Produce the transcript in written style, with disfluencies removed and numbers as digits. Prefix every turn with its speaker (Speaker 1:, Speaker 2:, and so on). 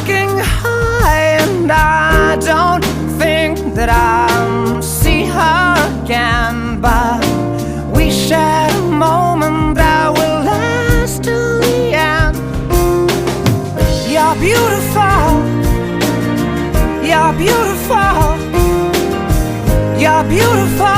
Speaker 1: looking high, and I don't think that I'll see her again, but we shared a moment that will last till the end. You're beautiful, you're beautiful, you're beautiful.